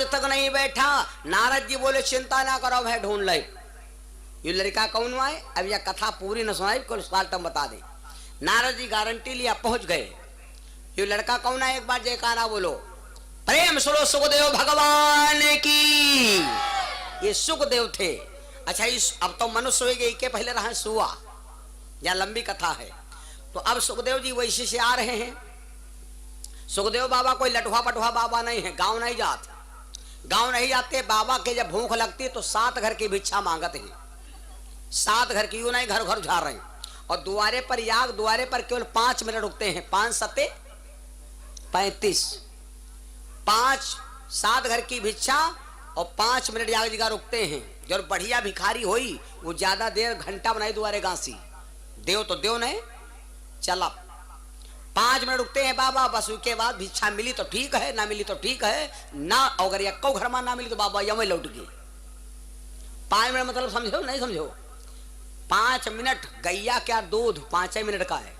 आज तक नहीं बैठा। नारद जी बोले चिंता ना करो भाई, ढूंढ ले। ये लड़का कौन हुआ है? अब यह कथा पूरी न सुनाई, कुछ साल तक बता दे। नारद जी गारंटी लिया, पहुंच गए। ये लड़का कौन है? एक बार जयकारा बोलो, प्रेम सुनो सुखदेव भगवान की। ये सुखदेव थे। अच्छा, इस अब तो मनुष्य हो गए, के पहले रहा सुआ, या लंबी कथा है। तो अब सुखदेव जी वैसे से आ रहे हैं। सुखदेव बाबा कोई लटुआ पटुआ बाबा नहीं है, गांव नहीं जाते। गांव नहीं जाते। बाबा के जब भूख लगती है तो 7 घर की भिक्षा मांगते हैं। 7 घर की, यूं नहीं घर घर जा रहे हैं। और द्वारे पर याग, द्वारे पर केवल 5 मिनट रुकते हैं। 5 सते 35, 7 घर की भिक्षा और 5 मिनट याग जगह रुकते हैं। जो बढ़िया भिखारी होई वो ज्यादा देर घंटा बनाई द्वारे गांसी। देव तो देव नहीं चला। 5 मिनट रुकते हैं बाबा, बस उसके बाद भिक्षा मिली तो ठीक है, ना मिली तो ठीक है ना। अगर यक्को घर में ना मिली तो बाबा यम लौट गए। 5 मिनट मतलब समझो नहीं समझो? 5 मिनट गैया क्या दूध 5 मिनट का है।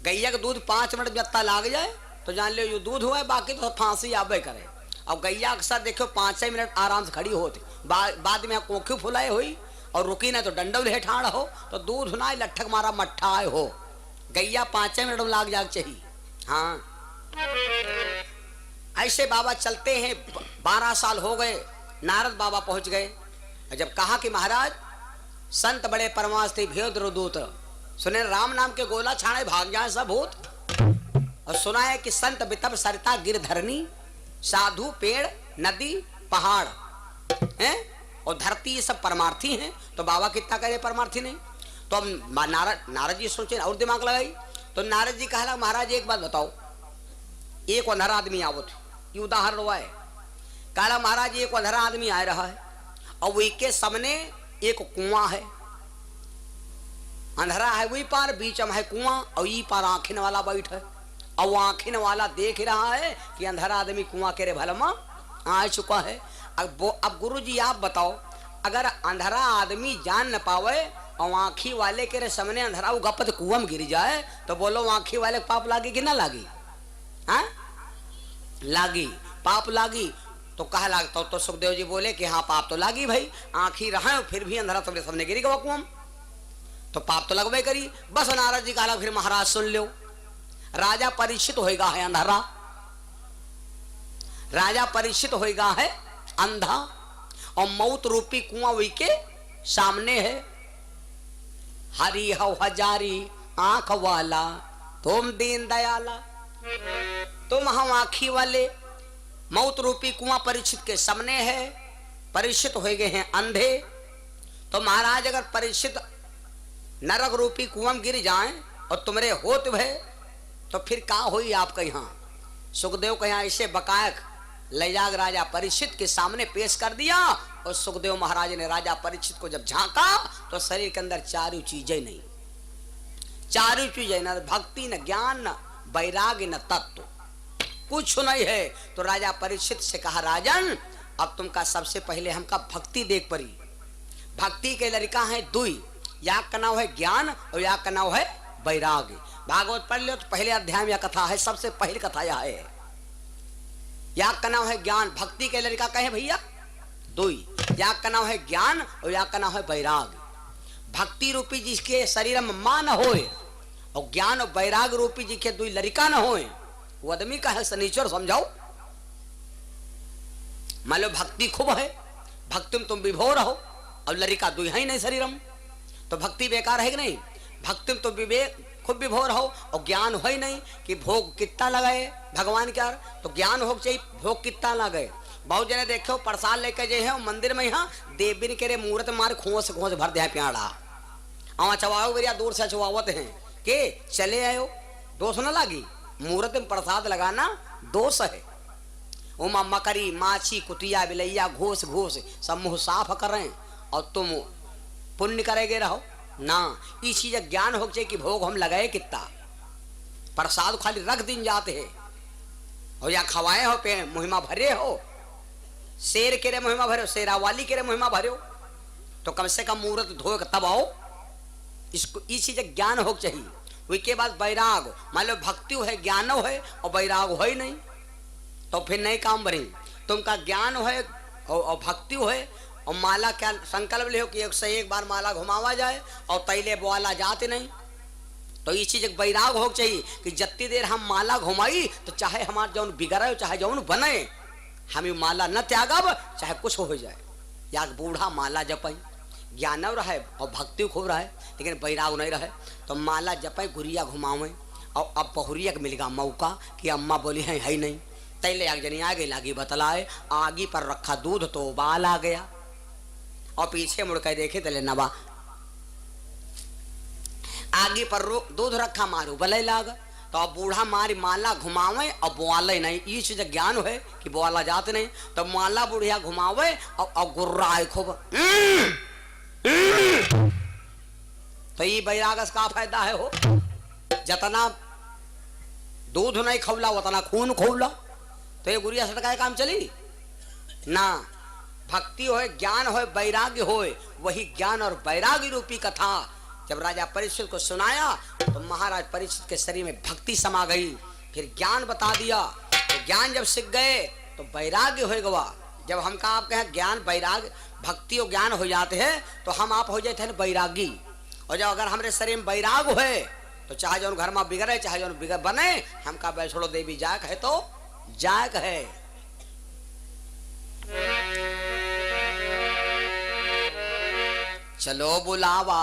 गैया का दूध 5 मिनट जत्ता लाग जाए तो जान लो ये दूध हुआ है, बाकी तो फांसी आबे करे। अब गैया अक्सर देखो 5 मिनट आराम से खड़ी होती, बाद में कोखी फुलाए हुई और रुकी ना तो डंडल है ठाड़ हो तो दूध ना लट्ठक मारा मट्ठा आए हो। गैया 5 मिनट में लाग जाग चाहिए। हाँ, ऐसे बाबा चलते हैं। 12 साल हो गए। नारद बाबा पहुंच गए। जब कहा कि महाराज संत बड़े परमास थे भेद दूत, सुने राम नाम के गोला छाने भाग जाए सब भूत। और सुना है कि संत बितब सरिता गिरधरनी, साधु पेड़ नदी पहाड़ हैं और धरती, ये सब परमार्थी हैं। तो बाबा कितना करे परमार्थी नहीं। तो अब नारद जी सोचे और दिमाग लगाई। तो नारद जी कहा महाराज एक बात बताओ, एक अंधरा आदमी आवत, ये उदाहरण हुआ है। कहा महाराज एक अंधरा आदमी आ रहा है और वही के सामने एक कुआं है। अंधरा है वही पार, बीच में है कुआं और ये पार आंखिन वाला बैठ है। और वो आंखिन वाला देख रहा है कि अंधरा आदमी कुआं के रे भलमा आ चुका है। अब गुरु जी आप बताओ, अगर अंधरा आदमी जान न पावे और आंखी वाले के रे सामने अंधरा गपत कुआं में गिर जाए तो बोलो आंखी वाले पाप लागी कि ना लागी? हाँ लागी, पाप लागी। तो कहा लागता तो सुखदेव जी बोले कि हाँ पाप तो लागी भाई, आंखी रहा फिर भी अंधरा सबके सामने गिरी गवा कुआं, तो पाप तो लगवे करी। बस नारद जी कहा फिर महाराज सुन लो, राजा परीक्षित होएगा है अंधरा, राजा परीक्षित होएगा है अंधा और मौत रूपी कुआं वही के सामने है। हरी हो हजारी आंख वाला तुम दीन दयाला, तुम हम आंखी वाले। मौत रूपी कुआं परीक्षित के सामने है। परीक्षित हो गए हैं अंधे। तो महाराज अगर परीक्षित नरक रूपी कुआं गिर जाएं और तुमरे होत भय तो फिर का होई आपका? यहाँ सुखदेव का यहाँ ऐसे बकायक ले जाग राजा परीक्षित के सामने पेश कर दिया। और सुखदेव महाराज ने राजा परीक्षित को जब झांका तो शरीर के अंदर चारों चीजें नहीं, चारों चीजें न भक्ति न ज्ञान न वैराग्य न तत्व, कुछ नहीं है। तो राजा परीक्षित से कहा राजन अब तुमका सबसे पहले हमका भक्ति देख पड़ी। भक्ति के लड़का है दुई, या का नाम है ज्ञान और या का नाम है वैराग्य। भागवत पढ़ लो तो पहले अध्याय में यह कथा है, सबसे पहली कथा यह है। या का नाम है ज्ञान, भक्ति के लड़का कहे भैया दुई, या का नाम है ज्ञान और या का नाम है वैराग्य। भक्ति रूपी जिसके शरीर में मां न होए और ज्ञान और वैराग्य रूपी जिसके दुई लड़का न होए वो आदमी का है शनिचर, समझाओ। मान लो भक्ति खूब है, भक्ति में तुम विभोर हो और लड़का दुई है ही नहीं शरीर में, तो भक्ति बेकार है कि नहीं? भक्ति में तो विवेक खूब विभोर हो और ज्ञान हो ही नहीं कि भोग कितना लगाए भगवान क्या, तो ज्ञान हो चाहिए भोग कितना लगे। बहुत जने देखो प्रसाद लेके जे है मंदिर में यहाँ देवी के रे मूर्त मार खोस खोस भर दे प्याड़ा आवा चवाओ बेरिया दूर से चवावत हैं के चले आयो, दोष न लागी। मूर्त में प्रसाद लगाना दोष है। उमा मकरी माछी कुतिया बिलैया घोष घोष सब मुंह साफ कर रहे हैं और तुम पुण्य करेगे रहो ना। इस चीज ज्ञान हो चाहिए कि भोग हम लगाए कितना, प्रसाद खाली रख दिन जाते हैं और या खवाए हो पे मुहिमा भरे हो, शेर के रे मुहिमा भरे हो, शेरा वाली के रे मुहिमा भरे हो, तो कम से कम मुहूर्त धो तब आओ। इसको इस चीज ज्ञान हो चाहिए। उसके बाद वैराग, मान लो भक्ति है ज्ञान है और वैराग हो ही नहीं तो फिर नहीं काम बने। तुमका ज्ञान है और भक्ति है और माला क्या संकल्प ले हो कि एक से एक बार माला घुमावा जाए और तैले बोला जाते नहीं। तो ये चीज एक बैराग हो चाहिए कि जितनी देर हम माला घुमाई तो चाहे हमार जौन बिगड़े चाहे जौन बने हम ये माला न त्यागब चाहे कुछ हो जाए। या बूढ़ा माला जपाई ज्ञान रहे और भक्ति खूब रहे लेकिन बैराग नहीं रहे तो माला जपाई गुरिया घुमावे और अब बहुरिया मिलेगा मौका कि अम्मा बोली है नहीं तैले आग जनी आगे लागी बतलाए आगी पर रखा दूध तो उबाल आ गया और पीछे मुड़ कर देखे तले नवा आगे पर दूध रखा मारू बले लाग तो अब बूढ़ा मारी माला घुमावे और बोआले नहीं ये चीज ज्ञान है कि बोआला जाते नहीं तो माला बुढ़िया घुमावे और गुर्राए खूब तो ये बैरागस का फायदा है हो जितना दूध नहीं खौला उतना खून खौला तो ये गुड़िया सटका काम चली ना। भक्ति हो ज्ञान हो वैराग्य हो वही ज्ञान और वैराग्य रूपी कथा जब राजा परीक्षित को सुनाया तो महाराज परीक्षित के शरीर में भक्ति समा गई। फिर ज्ञान बता दिया तो ज्ञान जब सीख गए तो वैराग्य हो गवा। जब हम का आप कहें ज्ञान वैराग्य भक्ति और ज्ञान हो जाते हैं तो हम आप हो जाते हैं वैरागी। और जब अगर हमारे शरीर में वैराग हो तो चाहे जो घर में बिगड़े चाहे जो बिगड़ बने हम का बैठो देवी जाग है तो जाग है। चलो बुलावा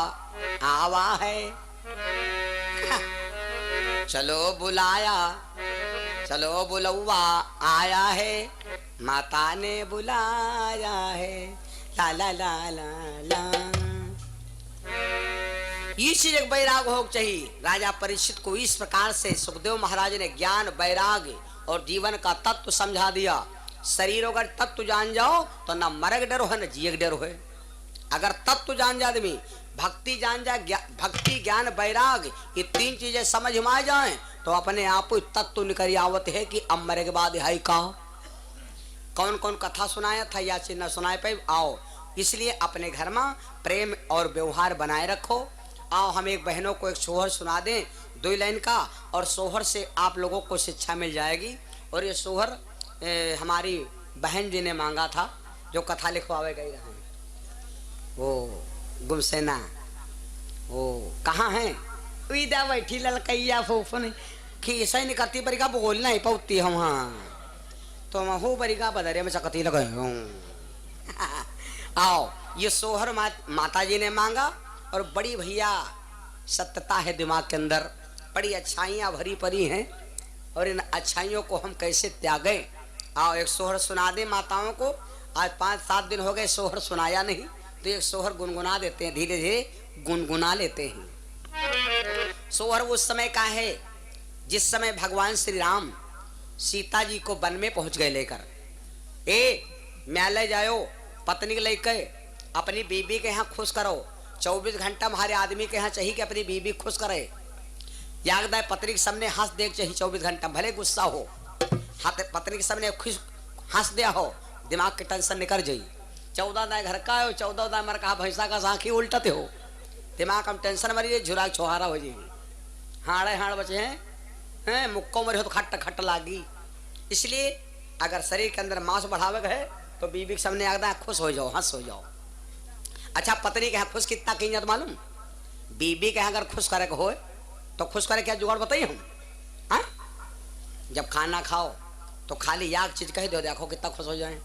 आवा है चलो बुलाया चलो बुलौवा आया है माता ने बुलाया है ला ला ला ला ला। ये चीज एक बैराग हो चाहिए। राजा परीक्षित को इस प्रकार से सुखदेव महाराज ने ज्ञान वैराग और जीवन का तत्व समझा दिया। शरीर अगर तत्व जान जाओ तो ना मरग डरो है ना जियक डरो है। अगर तत्व जान जाए आदमी भक्ति जान जाए भक्ति ज्ञान वैराग ये तीन चीजें समझ में आ जाए तो अपने आप तत्व निकल आवत है कि अब मरे के बाद है का कौन कौन कथा सुनाया था या न सुनाए पे आओ। इसलिए अपने घर में प्रेम और व्यवहार बनाए रखो। आओ हम एक बहनों को एक सोहर सुना दें 2 लाइन का और सोहर से आप लोगों को शिक्षा मिल जाएगी। और ये सोहर हमारी बहन जी ने मांगा था जो कथा लिखवावे गई रहे वो गुमसेना वो कहाँ है विदा बैठी ललकैया फूफन कि ऐसा ही निकलती परिका बोलना ही पौती हम हाँ तो मैं हूँ परिका बदरिया में चकती लगे आओ ये सोहर माता जी ने मांगा और बड़ी भैया सत्यता है दिमाग के अंदर बड़ी अच्छाइयाँ भरी परी हैं और इन अच्छाइयों को हम कैसे त्यागें। आओ एक सोहर सुना दे माताओं को। आज 5-7 दिन हो गए सोहर सुनाया नहीं तो एक सोहर गुनगुना देते हैं धीरे धीरे गुनगुना लेते हैं। सोहर उस समय का है जिस समय भगवान श्री राम सीता जी को वन में पहुंच गए लेकर म्याले जाओ पत्नी को लेकर अपनी बीबी के यहाँ खुश करो। 24 घंटा हमारे आदमी के यहाँ चाहिए कि अपनी बीबी खुश करे। यागदाय पत्नी के सामने हंस देख चाहिए 24 घंटा भले गुस्सा हो पत्नी के सामने खुश हंस दिया हो दिमाग के टेंशन निकल जाई। 14 दाय घर का हो 14 दाय मर कहा भैंसा का साखी उल्टते हो दिमाग हम टेंशन मरी झुरा छोहारा हो जाएगी। हाड़े हाड़ बचे हैं मुक्को मरे हो तो खट खट लागी। इसलिए अगर शरीर के अंदर मांस बढ़ावे है तो बीबी के सामने आगदा खुश हो जाओ हंस हो जाओ। अच्छा पत्नी के यहाँ खुश कितना कीमत मालूम बीबी के यहाँ अगर खुश करे हो तो खुश करे क्या जुगाड़ बताइए हम हाँ? जब खाना खाओ तो खाली याग चीज कह दो देखो कितना खुश हो जाए।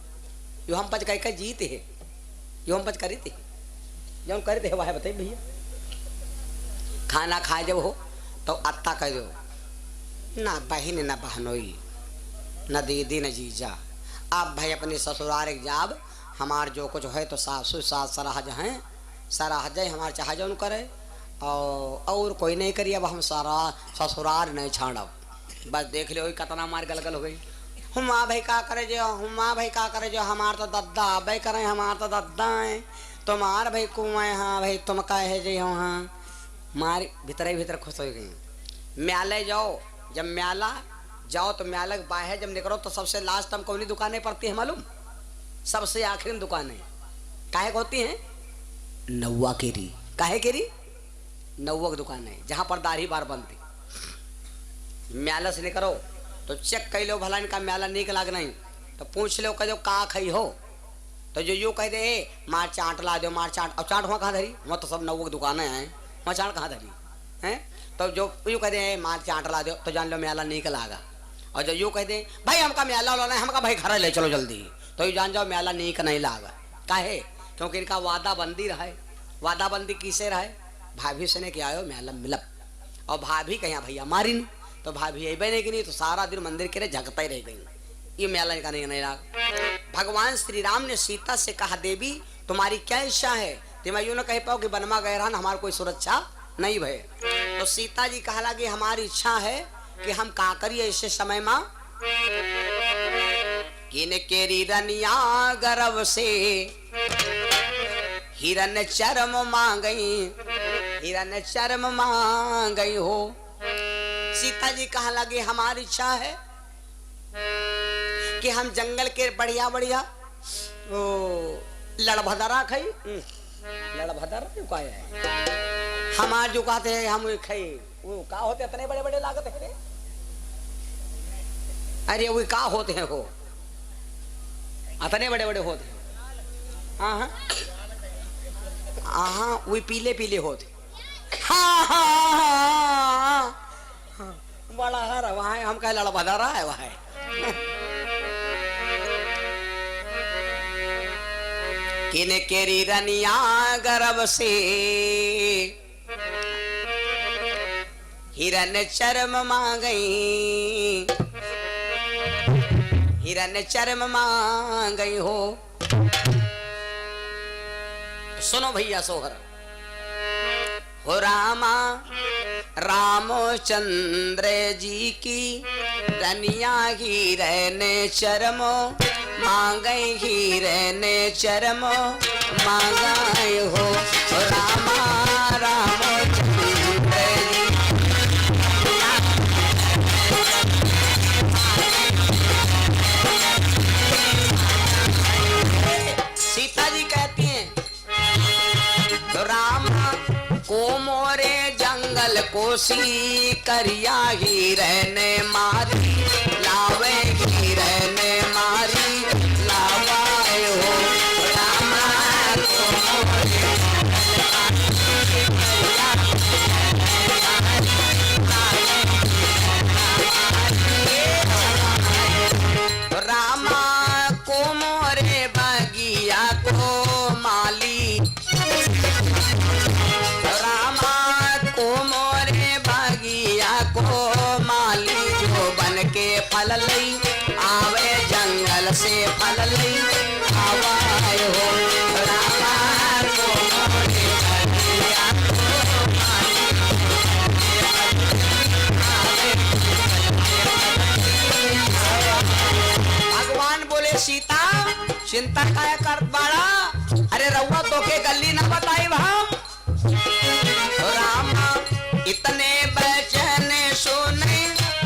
यो हम पच कह जीते है यो हम पच करी थे जो हम करे थे वह बताइए भैया। खाना खाए जब हो तो अत्ता कह दो ना बहन ना बहनोई न दीदी न जीजा आप भाई अपने ससुराल एक जाब हमार जो कुछ है तो सासू सास सराहज हैं सराहज हमारे चाहे जो करे और कोई नहीं करिए। अब हम सारा ससुराल नहीं छाड़ब बस देख लो कितना हमारे गलगल हो गई। हम माँ भाई का करे जो हम माँ भाई का करे जो हमार तो दद्दा भाई करें हमार तो दद्दा है तुम्हार भाई कुएं हाँ भाई तुम कहे जो हाँ मार भीतर ही भीतर खुश हो गई। म्याले जाओ जब म्याला जाओ तो म्याला बाहर जब निकलो तो सबसे लास्ट हम कौन दुकानें पड़ती है मालूम सबसे आखिरी दुकानें काहे होती हैं नौवा केरी काहे केरी नौवा की दुकान है जहां पर दाढ़ी बार बनती। म्याला से निकलो तो चेक कर लो भला इनका म्याला निक लाग नहीं तो पूछ लो कह दो का खई हो, तो जो यूँ कह दे मार चाट ला दो, मार चाट। अब चाट वहाँ कहाँ धरी, वहाँ तो सब नवों की दुकानें हैं, वहाँ चाट कहाँ धरी हैं। तो जो यूँ कह दे मार चाट ला दो, तो जान लो मेला नहीं लागा। और जो यूँ कह दे भाई हमका मेला लाना है, हमका भाई घर ले चलो जल्दी, तो यू जान जाओ मेला नहीं लागा। काहे, क्योंकि इनका वादा बंदी रहा है। वादा बंदी किसे रहा है, भाभी से ने क्या आयो मेला मिलप, और भाभी कहीं भैया मारी नहीं, तो भाभी अबे नहीं कि नहीं, तो सारा दिन मंदिर के झकता ही रह गई, ये मेला का नहीं लागा। भगवान श्री राम ने सीता से कहा देवी तुम्हारी क्या इच्छा है, तो मैं यूँ न कह पाओ कि वनमा गए रहा हमारी कोई सुरक्षा नहीं भय। तो सीता जी कहा लगी हमारी इच्छा है कि हम का करिए ऐसे समय में, किन केरी रनिया गर्भ से हिरन चरम मांगई, हिरन चरम मांगई हो। सीता जी कहा लगे हमारी इच्छा है कि हम जंगल के बढ़िया बढ़िया लड़भदरा खाई, लड़भदरा क्यों का है हमार जो कहते हैं हम खाई, वो का होते इतने बड़े बड़े लागत है, अरे वो का होते हैं हो इतने बड़े बड़े होते हैं, हाँ हाँ हाँ वो पीले पीले होते, हाँ हाँ हाँ बड़ा हरा वहाँ हम कह लड़भदरा है वहाँ किन केरी रनिया गर्भ से हिरन चरम मांगई, हिरन चरम मांगई हो। सुनो भैया सोहर हो रामा रामचंद्र जी की रनिया हिरन चरम मांगे, हिरन चरम मांगे हो। रामा रामचंद्र जी सीता जी कहती हैं राम को मोरे जंगल कोसी करिया हिरन मारी, लावे हिरन मारी लावाए हो। रामा को मोरे रामा को मोरे बगिया को माली, रामा को मोरे बगिया को माली, जो बन के फल लई आवे जंगल से फल लई आवाए हो। रामा को मोरे बगिया को माली, भगवान बोले सीता चिंता काय कर बाड़ा, अरे रउआ तो के गली न बताई भाम। राम इतने बचन सुने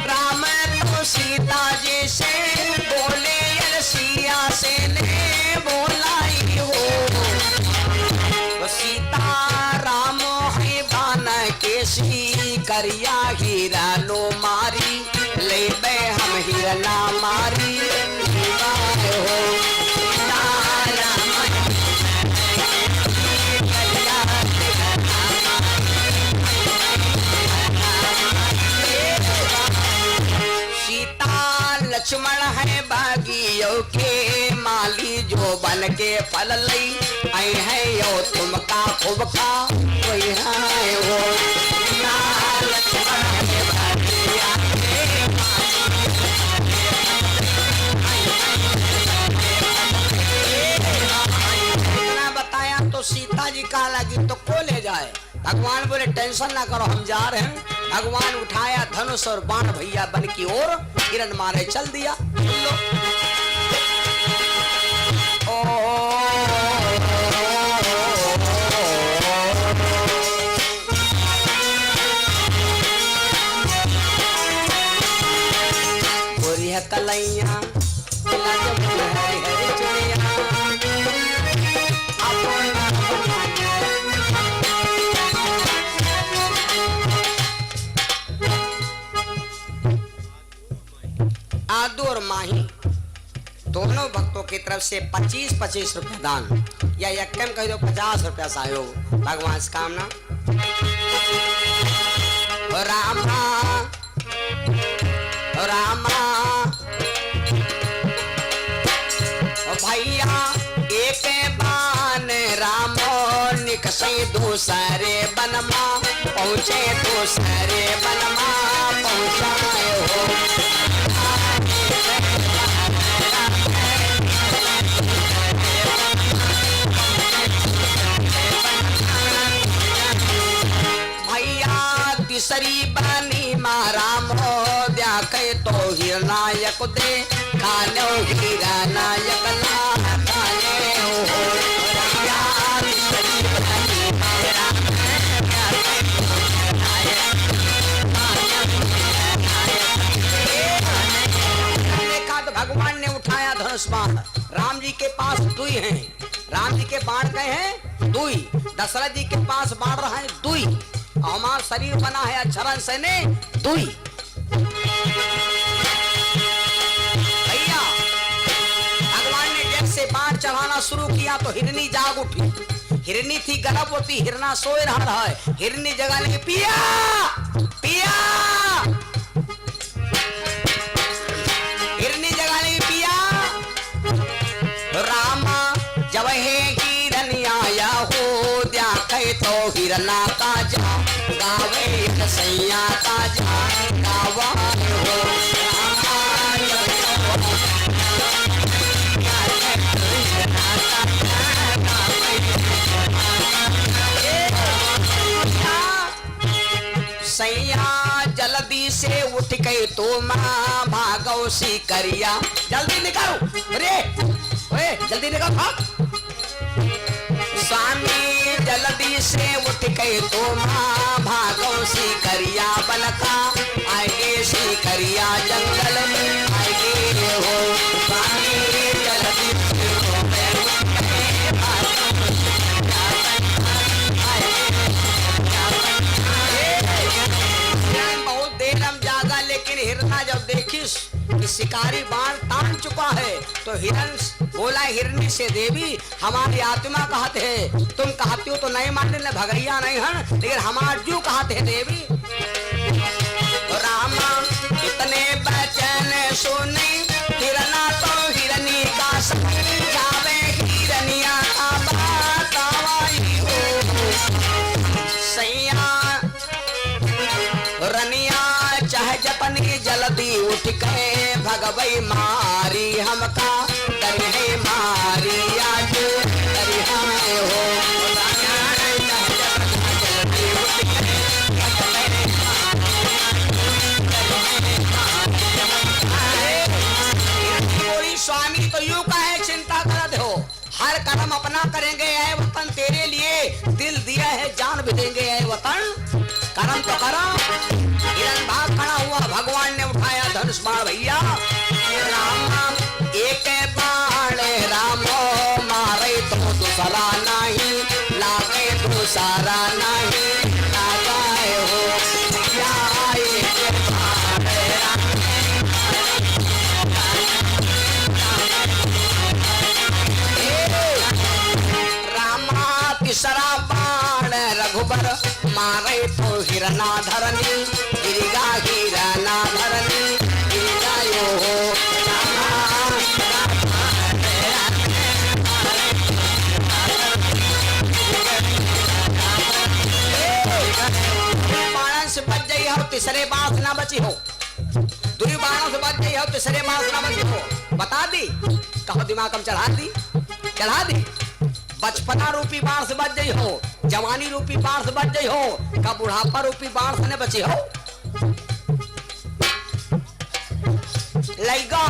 राम तो सीता जी से बोले, सिया से ने बोलाई हो। तो सीता राम है बान के सी करिया हिरनो मारी, ले बे हम हिरना मारी हो। लक्ष्मण है बागियों के माली, जो बन के फल लई आई है यो तुमका खूब का कोई है वो। लक्ष्मण है बागिया के माली, बताया तो सीता जी कहा लगी तो को ले जाए। भगवान बोले टेंशन ना करो हम जा रहे हैं। भगवान उठाया धनुष और बाण भैया बन की ओर हिरन मारे चल दिया। कलैया आदू और माही की तरफ से 25-25 रुपया दान या यज्ञम कह दो 50 रुपया सहयोग भगवान से कामना। रामा रामा भैया एक बान रामो निकसे दूसरे बनमा पहुँचे दूसरे बनमा पहुँचाए हो। भैया तीसरी बनी मारामो द्या कहे तो हिरनायक दे खाने हिरनायक ना खाने हो। देखा तो भगवान ने उठाया धनुष बाण। राम जी के पास दुई हैं, राम जी के बाण गए हैं दुई, दशरथ जी के पास बाण रहा है दुई, हमारा शरीर बना है अक्षरन से ने दुई। भैया भगवान ने जैसे बाण चढ़ाना शुरू किया तो हिरनी जाग उठी। हिरनी थी गर्भवती, हिरना सोए रहा है, हिरनी जगा ले पिया पिया, हिरनी जगा ले पिया। रामा जब है हिरनी आया हो द्या कहे तो हिरना का जा गावे सैया का जा गावा हो। सैया जल्दी से उठ गई तो माँ भागो सी करिया, जल्दी निकालो रे जल्दी निकालो भाग। स्वामी जल्दी से उठ गई तो माँ भागो सी करिया बलका आगे सी करिया जंगल में आगे हो। स्वामी जल्दी से बहुत देर हम जागा, लेकिन हिरना जब देखी शिकारी बाण तान चुका है तो हिरन बोला हिरनी से देवी हमारी आत्मा कहते है, तुम कहती हो तो नहीं मानने ले भगैया नहीं है, लेकिन हमार जो कहते है देवी। रामा इतने बचन सुने हिरना तो हिरनी का जावे हिरनिया का बात आवाई हो। सैया रनिया चाहे जपनी जल्दी उठ गए भगवई मारी हमका डर है मारी आज डर हो। स्वामी तो यूं का है चिंता करते हो, हर कदम अपना करेंगे ऐ वतन तेरे लिए दिल दिया है जान भी देंगे ऐ वतन कर्म तो करो। हिरण भाग खड़ा हुआ, भगवान ने उठाया धनुष बाण। भैया राम एक बाण रामो मारे तो दूसरा नहीं लागे, दूसरा नहीं लागे हो। रामा तीसरा बाण रघुबर मारे तो हिरना धरनी गिरिगा हिरना धरनी गिरिगा यो हो। बाण से बच गई हो तीसरे बाण ना बची हो, दूरी बाणों से बच गई हो तीसरे बाण ना बची हो। बता दी कहो दिमाग हम चढ़ा दी बचपना रूपी बाण से बच गई हो, जवानी रूपी बाण से बच गई हो, का बुढ़ापा रूपी बाण से न बची हो। लैगा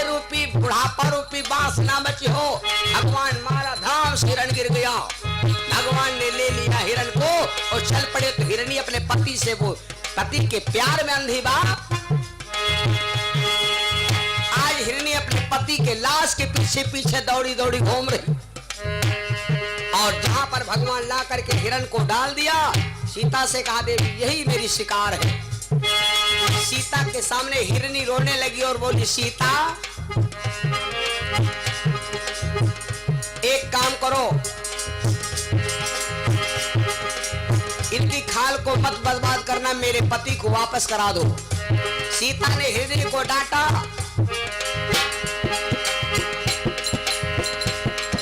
रूपी बुढ़ापा रूपी बांस ना बची हो। भगवान मारा धाम से हिरण गिर गया, भगवान ने ले लिया हिरण को और चल पड़े तो हिरनी अपने पति से वो पति के प्यार में अंधी बा। आज हिरनी अपने पति के लाश के पीछे पीछे दौड़ी दौड़ी घूम रही और जहां पर भगवान ला करके हिरण को डाल दिया, सीता से कहा देवी यही मेरी शिकार है। सीता के सामने हिरनी रोने लगी और बोली सीता एक काम करो, इनकी खाल को मत बर्बाद करना, मेरे पति को वापस करा दो। सीता ने हिरनी को डांटा।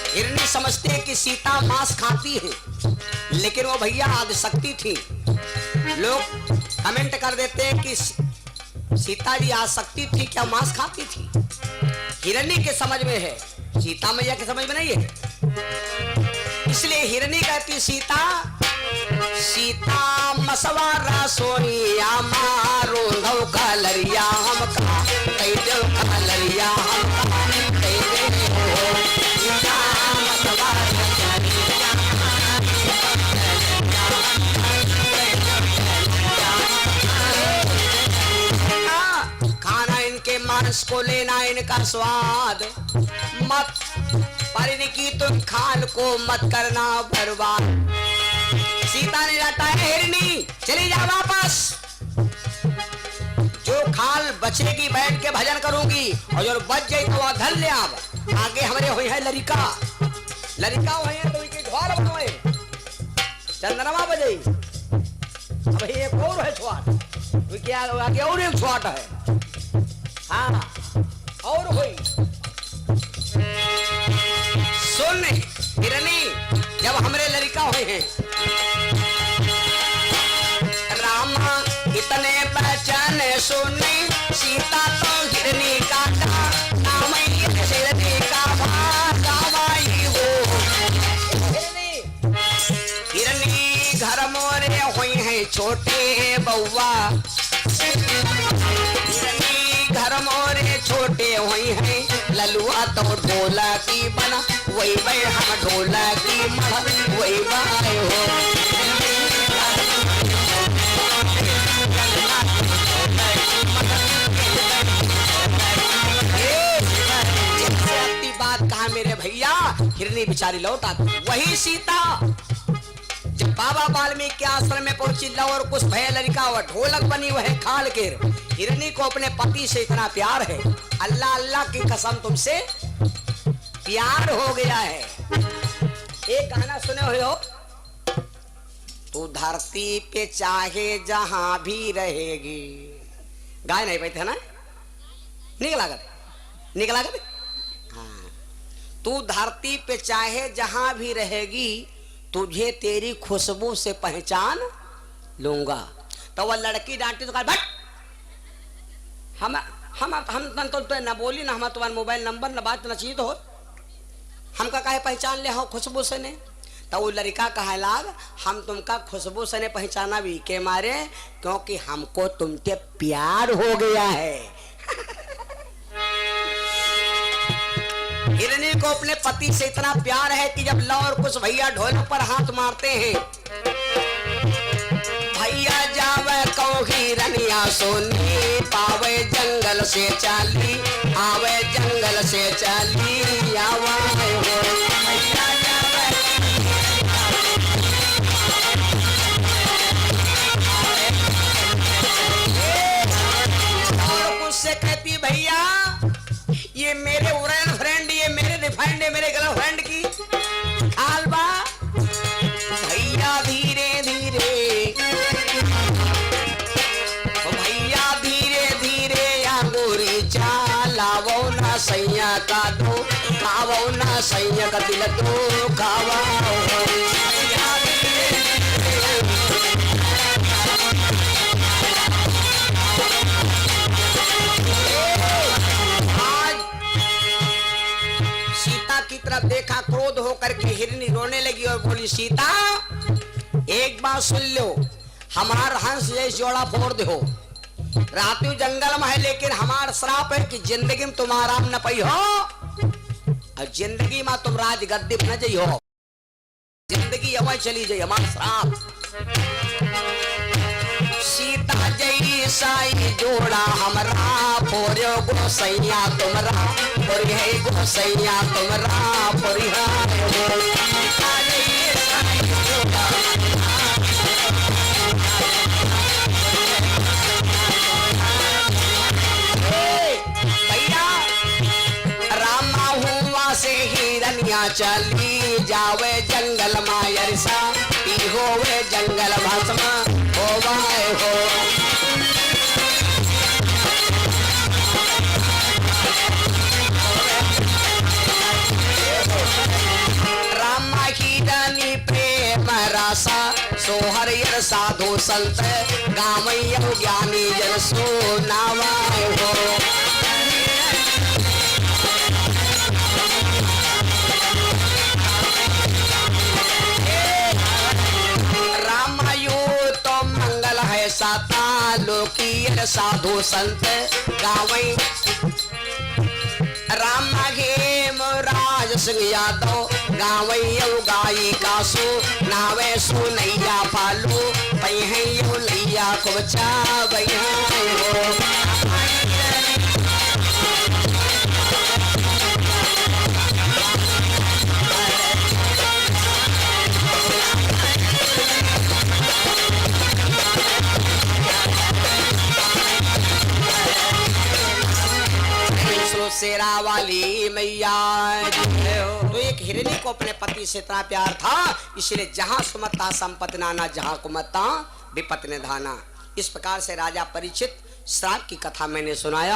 हिरनी समझते हैं कि सीता मांस खाती है, लेकिन वो भैया आदिशक्ति थी। लोग कमेंट कर देते हैं कि सीता जी आदिशक्ति थी क्या मांस खाती थी। हिरनी के समझ में है, सीता मैया के समझ में नहीं है। इसलिए हिरनी कहती सीता सीता मसवारा सोनिया मारो नौ कलरिया हमका कई दो कलरिया हमका कई दे हो सीता मसवारा खाना इनके मांस को लेना इनका स्वाद मत, पर इनकी तुम खाल को मत करना बर्बाद। सीता ने डांटा है हिरनी चली जा वापस, जो खाल बचेगी बैठ के भजन करूंगी और जो बच जाए तो वह धन ले आप। आगे हमारे हुई है लड़का हुई है तो इनके घर बनवाए चंद्रमा बजे। अब एक और है छुआट, क्या आगे और एक छुआट है। हाँ और हुई सुन हिरनी, जब हमरे लड़का हुए हैं रामा इतने पहचान सुनी सीता तो हिरनी का नाम हिरनी का भाई हो। हिरनी घर मोरे हुई है छोटे बउआ, हिरनी घर मोरे छोटे हुई है ललुआ तो ढोला की बना वही भाई हम ढोला की मढ़ वही भाई हो। बात कहा मेरे भैया, हिरनी बिचारी लौट आती। वही सीता जब बाबा वाल्मीकि के आश्रम में पहुंची लव और कुछ भय लड़का वह ढोलक बनी वह खाल के। हिरनी को अपने पति से इतना प्यार है, अल्लाह अल्लाह की कसम तुमसे प्यार हो गया है। एक गाना सुने हुए हो, तू धरती पे चाहे जहां भी रहेगी। गाय नहीं बैठे ना, निकला कर हाँ। तू धरती पे चाहे जहां भी रहेगी तुझे तेरी खुशबू से पहचान लूंगा। तो वह लड़की डांटी तो कहा बट हम तो न बोली ना, हम तुम्हारा मोबाइल नंबर न बात न चाहिए तो हो, हमका काहे पहचान ले हो खुशबू से ने। तो वो लड़का कहा लाग हम तुमका खुशबू से ने पहचाना भी के मारे क्योंकि हमको तुमसे प्यार हो गया है। हिरनी को अपने पति से इतना प्यार है कि जब लव और कुछ भैया ढोलक पर हाथ मारते हैं, भैया जावे कौ हिरनिया सोनी पावे जंगल से चाली आवे जंगल से चाली आवा हो। भैया जावे और कुछ से कहती भैया ये मेरे फ्रेंड ये मेरे रिफाइंड है मेरे गर्लफ्रेंड की आलबा। भैया धीरे धीरे भैया धीरे धीरे अंगूरी चालावो ना सैया का दो खावो ना सैया का दिल दो खावा। की तरफ देखा, क्रोध होकर के हिरनी रोने लगी और बोली सीता एक बात सुन लो, हमार हंस जैसे जोड़ा फोड़ दो। रातू जंगल में है लेकिन हमार श्राप है कि जिंदगी में तुम आराम न पाई हो और जिंदगी में तुम राज गद्दी न जाइ हो, जिंदगी अवय चली जाई हमार श्राप। सीता जई साई जोड़ा हमरा फोरो गोसैया तुमरा फोरी है गोसैया तुमरा फोरी है सीता जई चली जावे जंगल मायर सा पी होवे जंगल भस्म होवाए हो। रामा की रानी प्रेम रासा सोहरियर साधु संत गावैया ज्ञानी जन सो नावाए हो। साता लोकीय साधु संत गावई रामा घेम राज सिंह यादव गावई गाई कासु नावे सुनैया पालू पहियो लैया को बचावई हो। शेरा वाली मैया तो एक हिरनी को अपने पति से इतना प्यार था, इसलिए जहां सुमता संपत्ति नाना जहां कुमता विपत्ति निधाना। इस प्रकार से राजा परीक्षित श्राप की कथा मैंने सुनाया।